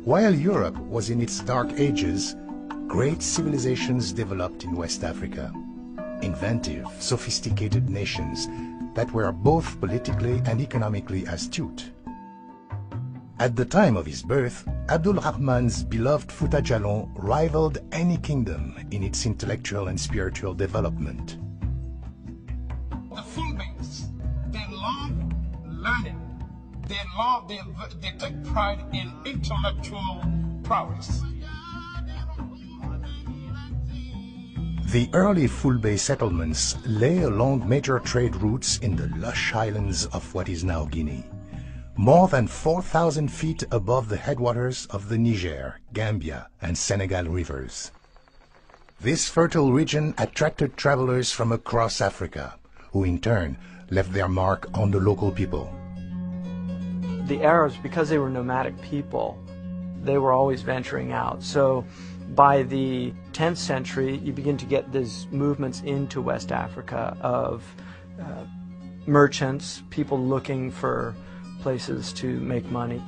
While Europe was in its dark ages, great civilizations developed in West Africa. Inventive, sophisticated nations that were both politically and economically astute. At the time of his birth, Abdul Rahman's beloved Fouta jallo rivaled any kingdom in its intellectual and spiritual development. The Fulbes, they love learning. They take pride in intellectual prowess. The early Fulbe settlements lay along major trade routes in the lush highlands of what is now Guinea, more than 4,000 feet above the headwaters of the Niger, Gambia, and Senegal rivers. This fertile region attracted travelers from across Africa, who in turn left their mark on the local people. The Arabs, because they were nomadic people, they were always venturing out. So by the 10th century, you begin to get these movements into West Africa of merchants, people looking for places to make money.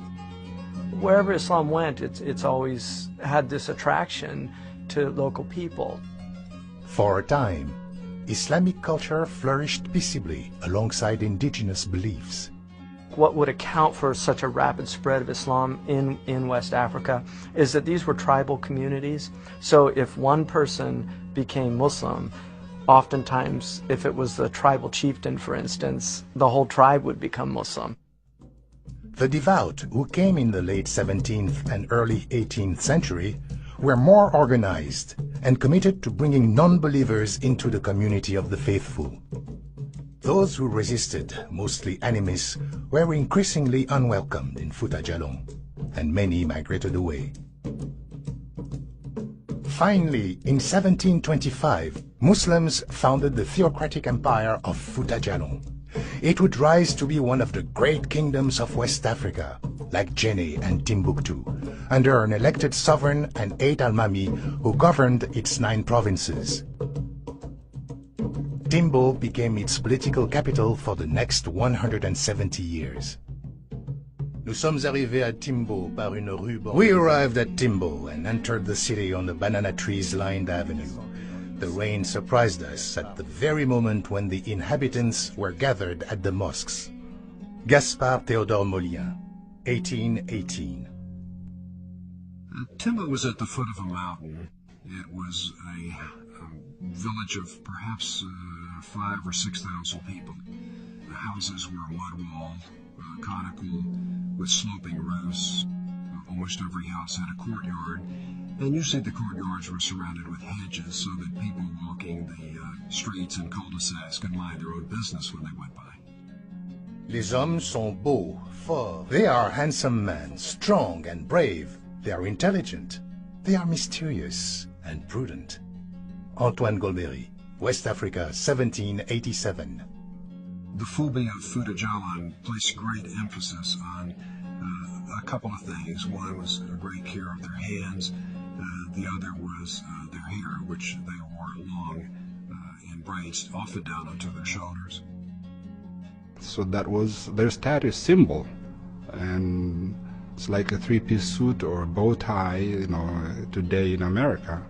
Wherever Islam went, it's always had this attraction to local people. For a time, Islamic culture flourished peaceably alongside indigenous beliefs. What would account for such a rapid spread of Islam in West Africa is that these were tribal communities. So if one person became Muslim, oftentimes if it was the tribal chieftain, for instance, the whole tribe would become Muslim. The devout, who came in the late 17th and early 18th century, were more organized and committed to bringing non-believers into the community of the faithful. Those who resisted, mostly animists, were increasingly unwelcomed in Fouta jallo, and many migrated away. Finally, in 1725, Muslims founded the theocratic empire of Fouta jallo. It would rise to be one of the great kingdoms of West Africa, like Djenné and Timbuktu, under an elected sovereign and 8 almami who governed its 9 provinces. Timbo became its political capital for the next 170 years. We arrived at Timbo and entered the city on a banana trees-lined avenue. The rain surprised us at the very moment when the inhabitants were gathered at the mosques. Gaspard Théodore Molien, 1818. Timbo was at the foot of a mountain. It was a village of perhaps 5,000 or 6,000 people. The houses were mud-walled, conical, with sloping roofs. Almost every house had a courtyard, and usually the courtyards were surrounded with hedges so that people walking the streets and cul-de-sacs could mind their own business when they went by. Les hommes sont beaux, forts. They are handsome men, strong and brave. They are intelligent. They are mysterious and prudent. Antoine Golbery, West Africa, 1787. The Fulbe of Fouta jallo placed great emphasis on a couple of things. One was a great care of their hands. The other was their hair, which they wore long in braids, often down onto their shoulders. So that was their status symbol, and it's like a 3-piece suit or a bow tie, today in America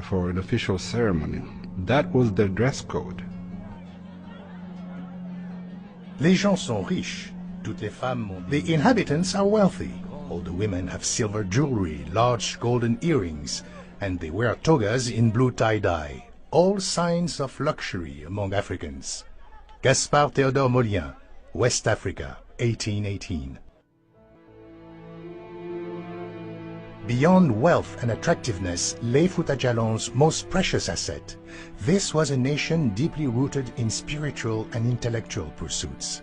for an official ceremony. That was their dress code. Les gens sont riches. Toutes les femmes. The inhabitants are wealthy. All the women have silver jewelry, large golden earrings, and they wear togas in blue tie-dye. All signs of luxury among Africans. Gaspard Théodore Molien, West Africa, 1818. Beyond wealth and attractiveness lay Fouta jallo's most precious asset. This was a nation deeply rooted in spiritual and intellectual pursuits.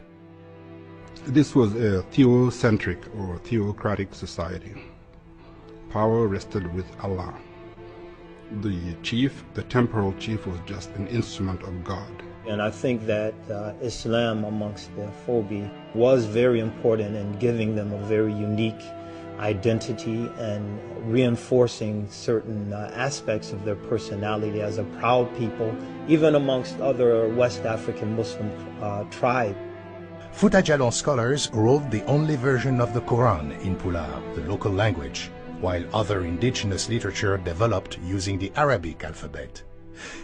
This was a theocentric or theocratic society. Power rested with Allah. The chief, the temporal chief, was just an instrument of God. And I think that Islam amongst the Fulbe was very important in giving them a very unique identity and reinforcing certain aspects of their personality as a proud people, even amongst other West African Muslim tribes. Fouta Jallo scholars wrote the only version of the Quran in Pular, the local language, while other indigenous literature developed using the Arabic alphabet.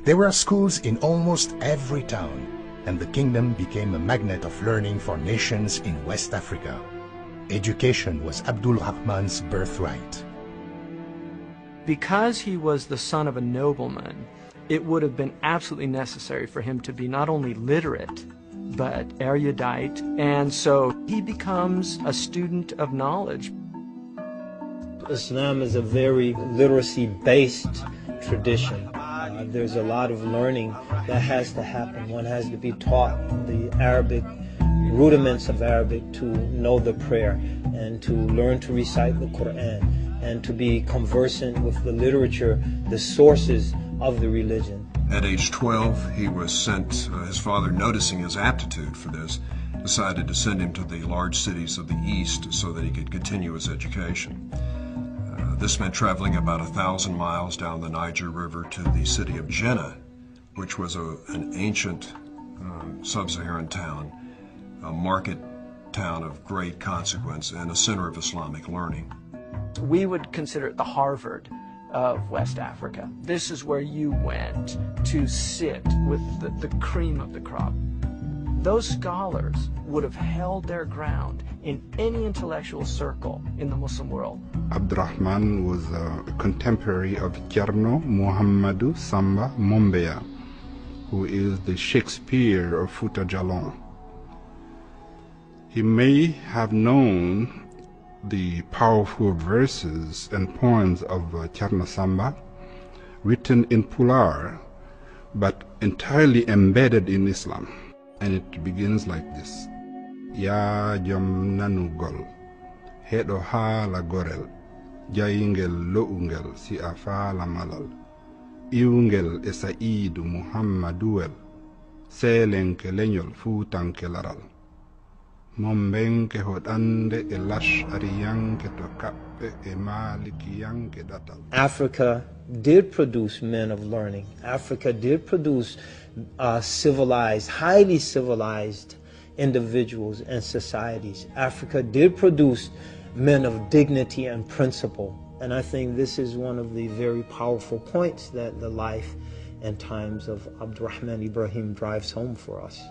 There were schools in almost every town, and the kingdom became a magnet of learning for nations in West Africa. Education was Abdul Rahman's birthright. Because he was the son of a nobleman, it would have been absolutely necessary for him to be not only literate, but erudite, and so he becomes a student of knowledge. Islam is a very literacy-based tradition. There's a lot of learning that has to happen. One has to be taught the Arabic, rudiments of Arabic, to know the prayer and to learn to recite the Quran and to be conversant with the literature, the sources of the religion. At age 12, he was sent, his father, noticing his aptitude for this, decided to send him to the large cities of the East so that he could continue his education. This meant traveling about 1,000 miles down the Niger River to the city of Jenne, which was an ancient sub-Saharan town, a market town of great consequence and a center of Islamic learning. We would consider it the Harvard of West Africa. This is where you went to sit with the cream of the crop. Those scholars would have held their ground in any intellectual circle in the Muslim world. Abdurrahman was a contemporary of Thierno Muhammadu Samba Mombeya, who is the Shakespeare of Fouta Jallo. He may have known the powerful verses and poems of Thierno Samba, written in Pular, but entirely embedded in Islam. And it begins like this. Ya jom nanugol, hedo hala gorel, jayingel loungel si afala malal, iungel esaidu Muhammaduel, selenke lenyol futanke laral. Mombenke hodande e lash ariyanke to kappe e malikiyanke datal. Africa did produce men of learning. Africa did produce civilized, highly civilized individuals and societies. Africa did produce men of dignity and principle. And I think this is one of the very powerful points that the life and times of Abdurrahman Ibrahim drives home for us.